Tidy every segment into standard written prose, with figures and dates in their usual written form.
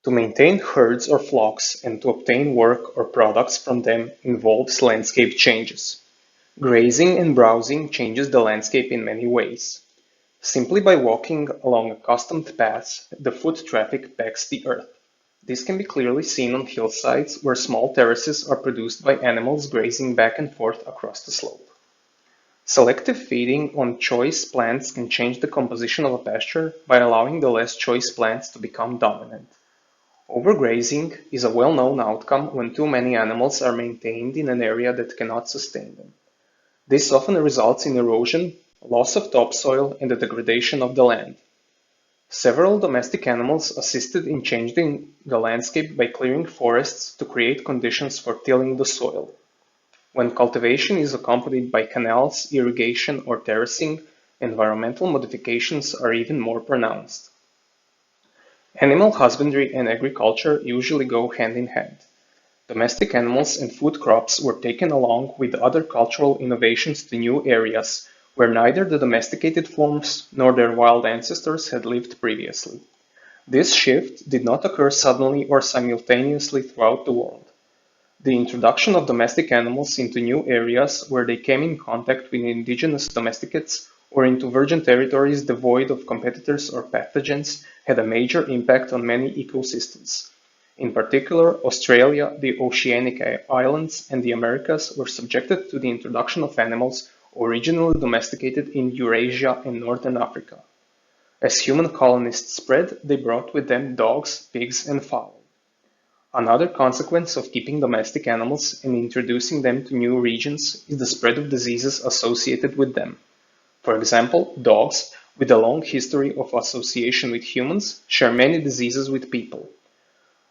To maintain herds or flocks and to obtain work or products from them involves landscape changes. Grazing and browsing changes the landscape in many ways. Simply by walking along accustomed paths, the foot traffic packs the earth. This can be clearly seen on hillsides where small terraces are produced by animals grazing back and forth across the slope. Selective feeding on choice plants can change the composition of a pasture by allowing the less choice plants to become dominant. Overgrazing is a well-known outcome when too many animals are maintained in an area that cannot sustain them. This often results in erosion, loss of topsoil, and the degradation of the land. Several domestic animals assisted in changing the landscape by clearing forests to create conditions for tilling the soil. When cultivation is accompanied by canals, irrigation, or terracing, environmental modifications are even more pronounced. Animal husbandry and agriculture usually go hand in hand. Domestic animals and food crops were taken along with other cultural innovations to new areas where neither the domesticated forms nor their wild ancestors had lived previously. This shift did not occur suddenly or simultaneously throughout the world. The introduction of domestic animals into new areas where they came in contact with indigenous domesticates or into virgin territories devoid of competitors or pathogens had a major impact on many ecosystems. In particular, Australia, the Oceanic Islands, and the Americas were subjected to the introduction of animals originally domesticated in Eurasia and Northern Africa. As human colonists spread, they brought with them dogs, pigs, and fowl. Another consequence of keeping domestic animals and introducing them to new regions is the spread of diseases associated with them. For example, dogs, with a long history of association with humans, share many diseases with people.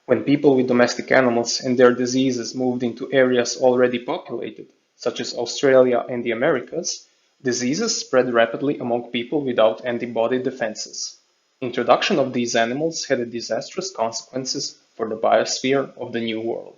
When people with domestic animals and their diseases moved into areas already populated, such as Australia and the Americas, diseases spread rapidly among people without antibody defenses. Introduction of these animals had disastrous consequences for the biosphere of the New World.